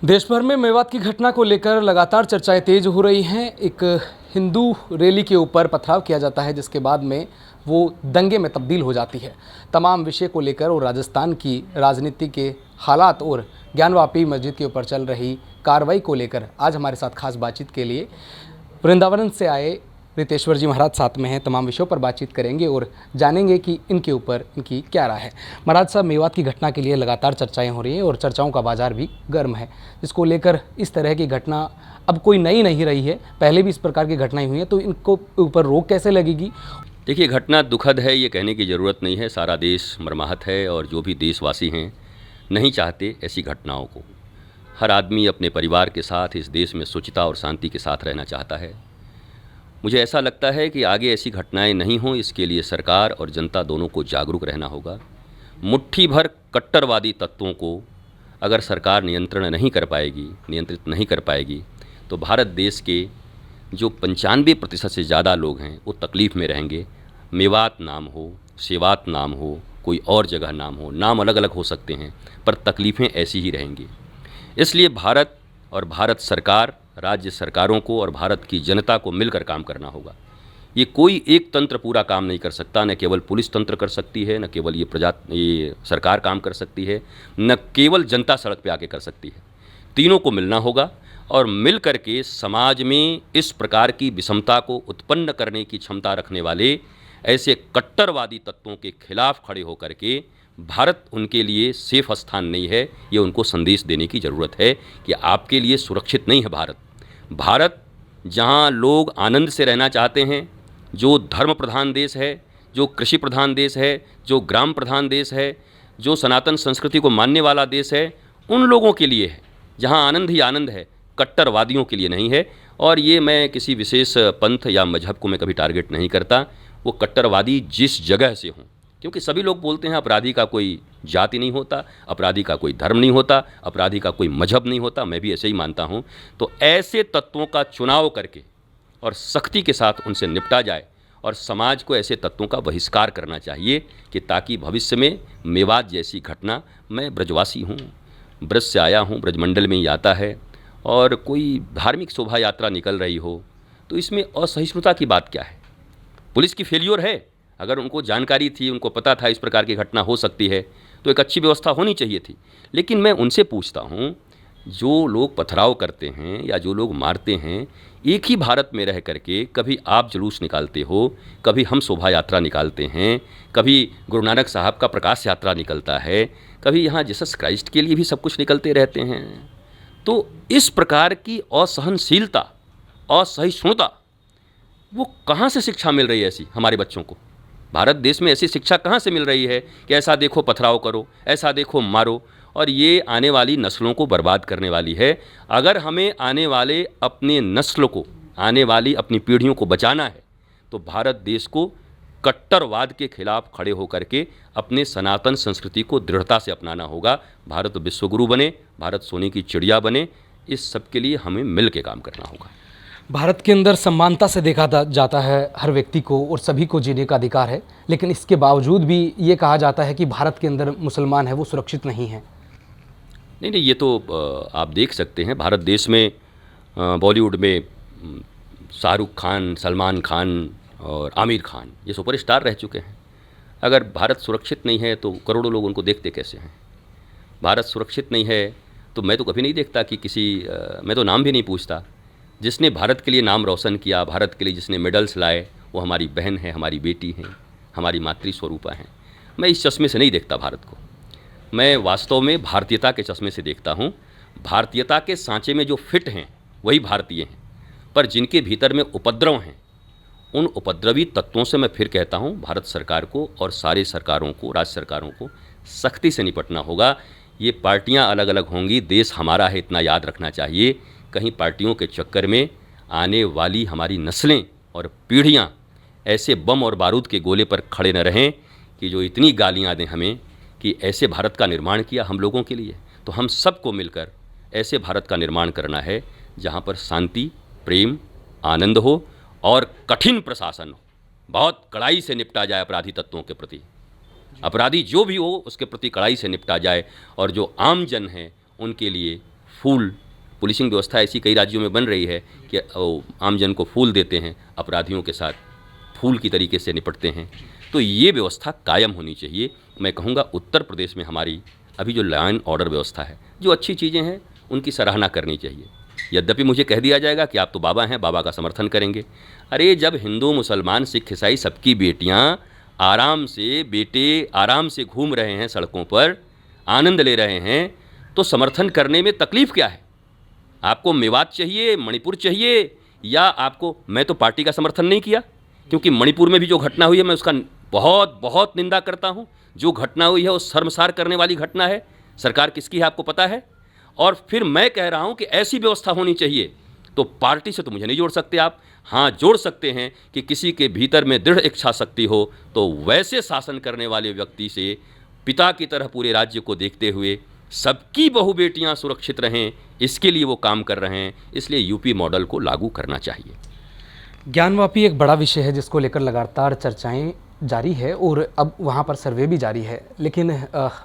देश भर में मेवात की घटना को लेकर लगातार चर्चाएं तेज हो रही हैं। एक हिंदू रैली के ऊपर पथराव किया जाता है जिसके बाद में वो दंगे में तब्दील हो जाती है। तमाम विषय को लेकर और राजस्थान की राजनीति के हालात और ज्ञानवापी मस्जिद के ऊपर चल रही कार्रवाई को लेकर आज हमारे साथ खास बातचीत के लिए वृंदावन से आए रितेश्वर जी महाराज साथ में हैं। तमाम विषयों पर बातचीत करेंगे और जानेंगे कि इनके ऊपर इनकी क्या राय है। महाराज साहब, मेवात की घटना के लिए लगातार चर्चाएं हो रही हैं और चर्चाओं का बाजार भी गर्म है, जिसको लेकर इस तरह की घटना अब कोई नई नहीं रही है, पहले भी इस प्रकार की घटनाएं हुई हैं, तो इनको ऊपर रोक कैसे लगेगी? देखिए, घटना दुखद है, ये कहने की ज़रूरत नहीं है। सारा देश मर्माहत है और जो भी देशवासी हैं नहीं चाहते ऐसी घटनाओं को। हर आदमी अपने परिवार के साथ इस देश में शुचिता और शांति के साथ रहना चाहता है। मुझे ऐसा लगता है कि आगे ऐसी घटनाएं नहीं हों, इसके लिए सरकार और जनता दोनों को जागरूक रहना होगा। मुट्ठी भर कट्टरवादी तत्वों को अगर सरकार नियंत्रित नहीं कर पाएगी तो भारत देश के जो 95% से ज़्यादा लोग हैं वो तकलीफ़ में रहेंगे। मेवात नाम हो, सेवात नाम हो, कोई और जगह नाम हो, नाम अलग अलग हो सकते हैं पर तकलीफ़ें ऐसी ही रहेंगी। इसलिए भारत और भारत सरकार, राज्य सरकारों को और भारत की जनता को मिलकर काम करना होगा। ये कोई एक तंत्र पूरा काम नहीं कर सकता। न केवल पुलिस तंत्र कर सकती है, न केवल ये सरकार काम कर सकती है, न केवल जनता सड़क पे आके कर सकती है। तीनों को मिलना होगा और मिल कर के समाज में इस प्रकार की विषमता को उत्पन्न करने की क्षमता रखने वाले ऐसे कट्टरवादी तत्वों के खिलाफ खड़े होकर के भारत उनके लिए सेफ स्थान नहीं है, ये उनको संदेश देने की ज़रूरत है कि आपके लिए सुरक्षित नहीं है भारत। भारत जहाँ लोग आनंद से रहना चाहते हैं, जो धर्म प्रधान देश है, जो कृषि प्रधान देश है, जो ग्राम प्रधान देश है, जो सनातन संस्कृति को मानने वाला देश है, उन लोगों के लिए है। जहाँ आनंद ही आनंद है, कट्टरवादियों के लिए नहीं है। और ये मैं किसी विशेष पंथ या मजहब को मैं कभी टारगेट नहीं करता। वो कट्टरवादी जिस जगह से हों, क्योंकि सभी लोग बोलते हैं अपराधी का कोई जाति नहीं होता, अपराधी का कोई धर्म नहीं होता, अपराधी का कोई मजहब नहीं होता। मैं भी ऐसे ही मानता हूँ। तो ऐसे तत्वों का चुनाव करके और सख्ती के साथ उनसे निपटा जाए और समाज को ऐसे तत्वों का बहिष्कार करना चाहिए कि ताकि भविष्य में मेवात जैसी घटना, मैं ब्रजवासी हूँ, ब्रज से आया हूँ, ब्रजमंडल में ही आता है, और कोई धार्मिक शोभा यात्रा निकल रही हो तो इसमें असहिष्णुता की बात क्या है? पुलिस की फेल्योर है। अगर उनको जानकारी थी, उनको पता था इस प्रकार की घटना हो सकती है, तो एक अच्छी व्यवस्था होनी चाहिए थी। लेकिन मैं उनसे पूछता हूँ, जो लोग पथराव करते हैं या जो लोग मारते हैं, एक ही भारत में रह करके कभी आप जुलूस निकालते हो, कभी हम शोभा यात्रा निकालते हैं, कभी गुरु नानक साहब का प्रकाश यात्रा निकलता है, कभी यहाँ जीसस क्राइस्ट के लिए भी सब कुछ निकलते रहते हैं। तो इस प्रकार की असहनशीलता, असहिष्णुता, वो कहाँ से शिक्षा मिल रही है ऐसी हमारे बच्चों को? भारत देश में ऐसी शिक्षा कहाँ से मिल रही है कि ऐसा देखो पथराव करो, ऐसा देखो मारो? और ये आने वाली नस्लों को बर्बाद करने वाली है। अगर हमें आने वाले अपने नस्ल को, आने वाली अपनी पीढ़ियों को बचाना है तो भारत देश को कट्टरवाद के खिलाफ खड़े होकर के अपने सनातन संस्कृति को दृढ़ता से अपनाना होगा। भारत विश्वगुरु बने, भारत सोने की चिड़िया बने, इस सब के लिए हमें मिल के काम करना होगा। भारत के अंदर समानता से देखा जाता है हर व्यक्ति को और सभी को जीने का अधिकार है, लेकिन इसके बावजूद भी ये कहा जाता है कि भारत के अंदर मुसलमान है वो सुरक्षित नहीं है। नहीं, ये तो आप देख सकते हैं। भारत देश में बॉलीवुड में शाहरुख खान, सलमान खान और आमिर खान ये सुपरस्टार रह चुके हैं। अगर भारत सुरक्षित नहीं है तो करोड़ों लोग उनको देखते कैसे हैं? भारत सुरक्षित नहीं है तो मैं तो कभी नहीं देखता कि मैं तो नाम भी नहीं पूछता। जिसने भारत के लिए नाम रोशन किया, भारत के लिए जिसने मेडल्स लाए, वो हमारी बहन है, हमारी बेटी हैं, हमारी मातृ स्वरूपा हैं। मैं इस चश्मे से नहीं देखता भारत को। मैं वास्तव में भारतीयता के चश्मे से देखता हूँ। भारतीयता के सांचे में जो फिट हैं वही भारतीय हैं, पर जिनके भीतर में उपद्रव हैं, उन उपद्रवी तत्वों से मैं फिर कहता हूँ भारत सरकार को और सारे सरकारों को, राज्य सरकारों को सख्ती से निपटना होगा। ये पार्टियाँ अलग अलग होंगी, देश हमारा है, इतना याद रखना चाहिए। कहीं पार्टियों के चक्कर में आने वाली हमारी नस्लें और पीढ़ियाँ ऐसे बम और बारूद के गोले पर खड़े न रहें कि जो इतनी गालियाँ दें हमें कि ऐसे भारत का निर्माण किया हम लोगों के लिए। तो हम सबको मिलकर ऐसे भारत का निर्माण करना है जहाँ पर शांति, प्रेम, आनंद हो और कठिन प्रशासन हो। बहुत कड़ाई से निपटा जाए अपराधी तत्वों के प्रति, अपराधी जो भी हो उसके प्रति कड़ाई से निपटा जाए, और जो आम जन हैं उनके लिए फूल, पुलिसिंग व्यवस्था ऐसी कई राज्यों में बन रही है कि आमजन को फूल देते हैं, अपराधियों के साथ फूल की तरीके से निपटते हैं। तो ये व्यवस्था कायम होनी चाहिए। मैं कहूँगा उत्तर प्रदेश में हमारी अभी जो लॉ एंड ऑर्डर व्यवस्था है, जो अच्छी चीज़ें हैं उनकी सराहना करनी चाहिए। यद्यपि मुझे कह दिया जाएगा कि आप तो बाबा हैं, बाबा का समर्थन करेंगे। अरे जब हिंदू, मुसलमान, सिख, ईसाई सबकी बेटियां आराम से, बेटे आराम से घूम रहे हैं, सड़कों पर आनंद ले रहे हैं, तो समर्थन करने में तकलीफ़ क्या है? आपको मेवात चाहिए, मणिपुर चाहिए, या आपको, मैं तो पार्टी का समर्थन नहीं किया, क्योंकि मणिपुर में भी जो घटना हुई है मैं उसका बहुत बहुत निंदा करता हूँ। जो घटना हुई है वो शर्मसार करने वाली घटना है। सरकार किसकी है आपको पता है। और फिर मैं कह रहा हूँ कि ऐसी व्यवस्था होनी चाहिए। तो पार्टी से तो मुझे नहीं जोड़ सकते आप, हाँ जोड़ सकते हैं कि किसी के भीतर में दृढ़ इच्छा शक्ति हो तो वैसे शासन करने वाले व्यक्ति से पिता की तरह पूरे राज्य को देखते हुए सबकी बहु बेटियाँ सुरक्षित रहें, इसके लिए वो काम कर रहे हैं। इसलिए यूपी मॉडल को लागू करना चाहिए। ज्ञानवापी एक बड़ा विषय है जिसको लेकर लगातार चर्चाएं जारी है और अब वहाँ पर सर्वे भी जारी है, लेकिन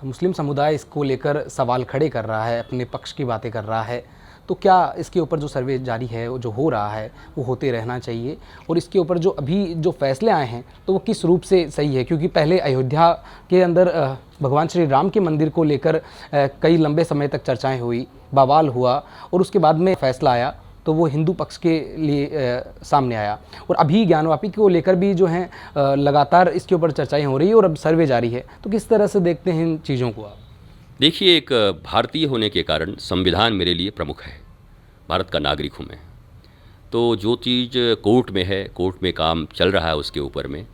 मुस्लिम समुदाय इसको लेकर सवाल खड़े कर रहा है, अपने पक्ष की बातें कर रहा है। तो क्या इसके ऊपर जो सर्वे जारी है, जो हो रहा है, वो होते रहना चाहिए? और इसके ऊपर जो अभी जो फैसले आए हैं तो वो किस रूप से सही है? क्योंकि पहले अयोध्या के अंदर भगवान श्री राम के मंदिर को लेकर कई लंबे समय तक चर्चाएँ हुई, बवाल हुआ, और उसके बाद में फैसला आया तो वो हिंदू पक्ष के लिए सामने आया। और अभी ज्ञानवापी को लेकर भी जो है लगातार इसके ऊपर चर्चाएं हो रही है और अब सर्वे जारी है। तो किस तरह से देखते हैं इन चीज़ों को आप? देखिए, एक भारतीय होने के कारण संविधान मेरे लिए प्रमुख है। भारत का नागरिक हूँ मैं। तो जो चीज़ कोर्ट में है, कोर्ट में काम चल रहा है उसके ऊपर में,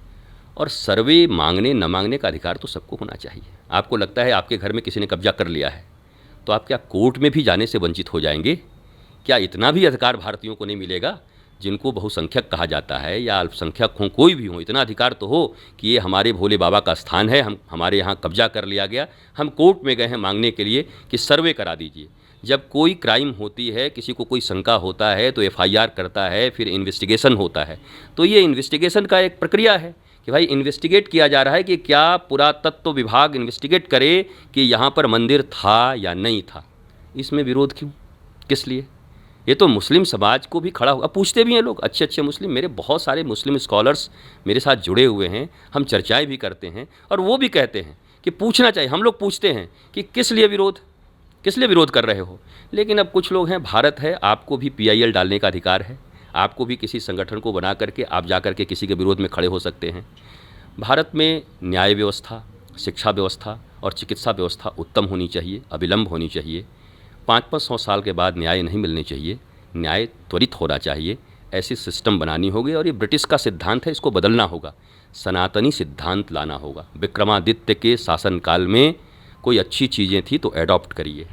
और सर्वे मांगने न मांगने का अधिकार तो सबको होना चाहिए। आपको लगता है आपके घर में किसी ने कब्जा कर लिया है तो आप क्या कोर्ट में भी जाने से वंचित हो जाएंगे? क्या इतना भी अधिकार भारतीयों को नहीं मिलेगा? जिनको बहुसंख्यक कहा जाता है या अल्पसंख्यक हों, कोई भी हो, इतना अधिकार तो हो कि ये हमारे भोले बाबा का स्थान है, हमारे यहाँ कब्जा कर लिया गया, हम कोर्ट में गए हैं मांगने के लिए कि सर्वे करा दीजिए। जब कोई क्राइम होती है, किसी को कोई शंका होता है तो FIR करता है, फिर इन्वेस्टिगेशन होता है। तो ये इन्वेस्टिगेशन का एक प्रक्रिया है कि भाई इन्वेस्टिगेट किया जा रहा है कि क्या पुरातत्व विभाग इन्वेस्टिगेट करे कि यहाँ पर मंदिर था या नहीं था। इसमें विरोध क्यों, किस लिए? ये तो मुस्लिम समाज को भी खड़ा होगा, पूछते भी हैं लोग, अच्छे अच्छे मुस्लिम, मेरे बहुत सारे मुस्लिम स्कॉलर्स मेरे साथ जुड़े हुए हैं, हम चर्चाएं भी करते हैं और वो भी कहते हैं कि पूछना चाहिए। हम लोग पूछते हैं कि किस लिए विरोध कर रहे हो। लेकिन अब कुछ लोग हैं, भारत है, आपको भी PIL डालने का अधिकार है, आपको भी किसी संगठन को बना करके आप जा करके किसी के विरोध में खड़े हो सकते हैं। भारत में न्याय व्यवस्था, शिक्षा व्यवस्था और चिकित्सा व्यवस्था उत्तम होनी चाहिए, अविलंब होनी चाहिए। 500 साल के बाद न्याय नहीं मिलने चाहिए, न्याय त्वरित होना चाहिए। ऐसी सिस्टम बनानी होगी और ये ब्रिटिश का सिद्धांत है, इसको बदलना होगा, सनातनी सिद्धांत लाना होगा। विक्रमादित्य के शासनकाल में कोई अच्छी चीज़ें थी तो एडॉप्ट करिए।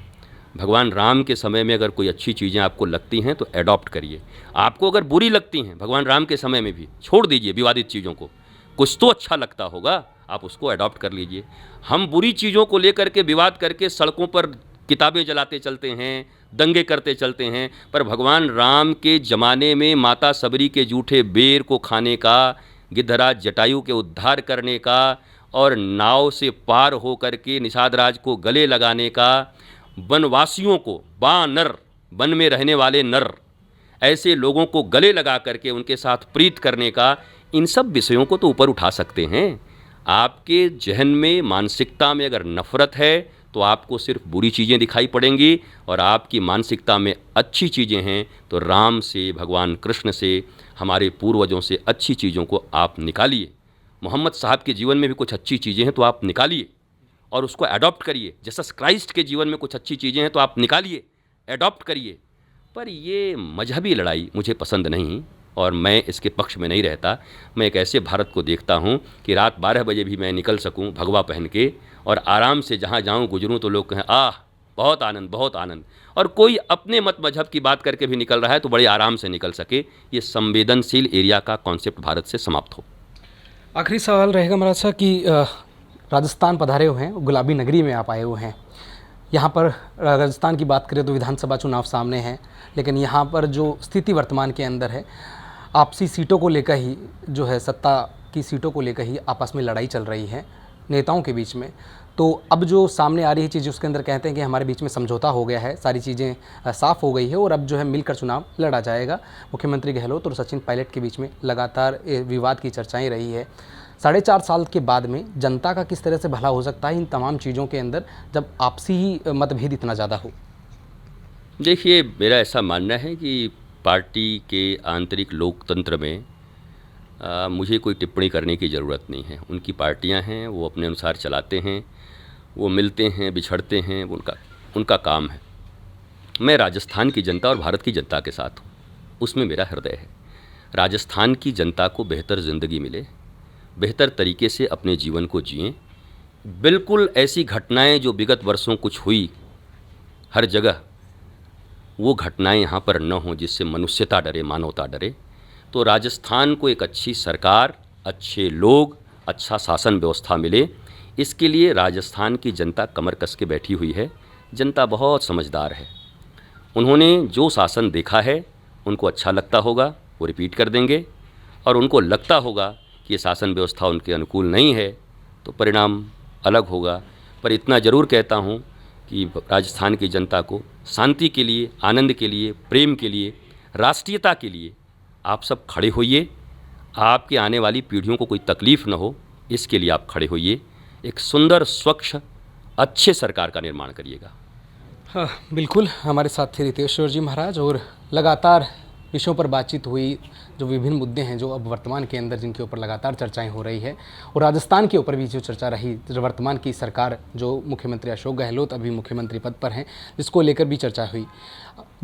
भगवान राम के समय में अगर कोई अच्छी चीज़ें आपको लगती हैं तो एडॉप्ट करिए। आपको अगर बुरी लगती हैं भगवान राम के समय में भी छोड़ दीजिए विवादित चीज़ों को, कुछ तो अच्छा लगता होगा, आप उसको एडॉप्ट कर लीजिए। हम बुरी चीज़ों को लेकर के विवाद करके सड़कों पर किताबें जलाते चलते हैं, दंगे करते चलते हैं, पर भगवान राम के ज़माने में माता सबरी के जूठे बेर को खाने का, गिद्धराज जटायु के उद्धार करने का और नाव से पार हो करके निषाद राज को गले लगाने का, वनवासियों को, बानर, वन में रहने वाले नर, ऐसे लोगों को गले लगा करके उनके साथ प्रीत करने का, इन सब विषयों को तो ऊपर उठा सकते हैं। आपके जहन में, मानसिकता में अगर नफ़रत है तो आपको सिर्फ बुरी चीज़ें दिखाई पड़ेंगी, और आपकी मानसिकता में अच्छी चीज़ें हैं तो राम से, भगवान कृष्ण से, हमारे पूर्वजों से अच्छी चीज़ों को आप निकालिए। मोहम्मद साहब के जीवन में भी कुछ अच्छी चीज़ें हैं तो आप निकालिए और उसको एडॉप्ट करिए। जीसस क्राइस्ट के जीवन में कुछ अच्छी चीज़ें हैं तो आप निकालिए, एडॉप्ट करिए। पर ये मजहबी लड़ाई मुझे पसंद नहीं और मैं इसके पक्ष में नहीं रहता। मैं एक ऐसे भारत को देखता हूँ कि रात 12 बजे भी मैं निकल सकूँ भगवा पहन के और आराम से जहाँ जाऊँ गुजरूँ तो लोग कहें आह बहुत आनंद, बहुत आनंद। और कोई अपने मत मजहब की बात करके भी निकल रहा है तो बड़े आराम से निकल सके। ये संवेदनशील एरिया का कॉन्सेप्ट भारत से समाप्त हो। आखिरी सवाल रहेगा महाराज साहब कि राजस्थान पधारे हुए हैं, गुलाबी नगरी में आप आए हुए हैं। यहाँ पर राजस्थान की बात करें तो विधानसभा चुनाव सामने है, लेकिन यहाँ पर जो स्थिति वर्तमान के अंदर है, आपसी सीटों को लेकर ही जो है, सत्ता की सीटों को लेकर ही आपस में लड़ाई चल रही है नेताओं के बीच में। तो अब जो सामने आ रही है चीज़ उसके अंदर कहते हैं कि हमारे बीच में समझौता हो गया है, सारी चीज़ें साफ़ हो गई है और अब जो है मिलकर चुनाव लड़ा जाएगा। मुख्यमंत्री गहलोत और सचिन पायलट के बीच में लगातार विवाद की चर्चाएं रही है। 4.5 साल के बाद में जनता का किस तरह से भला हो सकता है इन तमाम चीज़ों के अंदर, जब आपसी ही मतभेद इतना ज़्यादा हो? देखिए, मेरा ऐसा मानना है कि पार्टी के आंतरिक लोकतंत्र में मुझे कोई टिप्पणी करने की ज़रूरत नहीं है। उनकी पार्टियां हैं, वो अपने अनुसार चलाते हैं, वो मिलते हैं, बिछड़ते हैं, उनका काम है। मैं राजस्थान की जनता और भारत की जनता के साथ हूँ, उसमें मेरा हृदय है। राजस्थान की जनता को बेहतर ज़िंदगी मिले, बेहतर तरीके से अपने जीवन को जिएं। बिल्कुल ऐसी घटनाएं जो विगत वर्षों कुछ हुई हर जगह, वो घटनाएं यहाँ पर न हों जिससे मनुष्यता डरे, मानवता डरे। तो राजस्थान को एक अच्छी सरकार, अच्छे लोग, अच्छा शासन व्यवस्था मिले, इसके लिए राजस्थान की जनता कमर कस के बैठी हुई है। जनता बहुत समझदार है, उन्होंने जो शासन देखा है उनको अच्छा लगता होगा, वो रिपीट कर देंगे, और उनको लगता होगा कि ये शासन व्यवस्था उनके अनुकूल नहीं है तो परिणाम अलग होगा। पर इतना ज़रूर कहता हूँ कि राजस्थान की जनता को शांति के लिए, आनंद के लिए, प्रेम के लिए, राष्ट्रीयता के लिए आप सब खड़े होइए। आपके आने वाली पीढ़ियों को कोई तकलीफ़ न हो, इसके लिए आप खड़े होइए। एक सुंदर, स्वच्छ, अच्छे सरकार का निर्माण करिएगा। हाँ, बिल्कुल। हमारे साथ थे रितेश्वर जी महाराज और लगातार विषयों पर बातचीत हुई, जो विभिन्न मुद्दे हैं जो अब वर्तमान के अंदर जिनके ऊपर लगातार चर्चाएं हो रही है, और राजस्थान के ऊपर भी जो चर्चा रही, जो वर्तमान की सरकार, जो मुख्यमंत्री अशोक गहलोत अभी मुख्यमंत्री पद पर हैं, जिसको लेकर भी चर्चा हुई,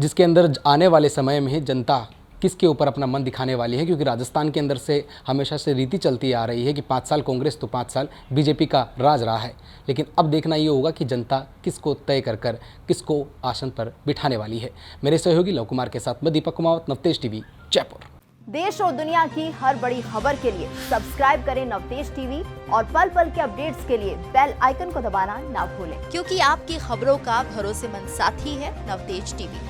जिसके अंदर आने वाले समय में जनता किसके ऊपर अपना मन दिखाने वाली है। क्योंकि राजस्थान के अंदर से हमेशा से रीति चलती आ रही है कि 5 साल कांग्रेस तो 5 साल बीजेपी का राज रहा है, लेकिन अब देखना ये होगा कि जनता किसको तय कर कर किसको आसन पर बिठाने वाली है। मेरे सहयोगी लव कुमार के साथ मैं दीपक कुमावत, नवतेज टीवी, जयपुर। देश और दुनिया की हर बड़ी खबर के लिए सब्सक्राइब करें नवतेज टीवी और पल पल के अपडेट्स के लिए बेल आइकन को दबाना ना भूलें, क्योंकि आपकी खबरों का भरोसेमंद साथी है नवतेज टीवी।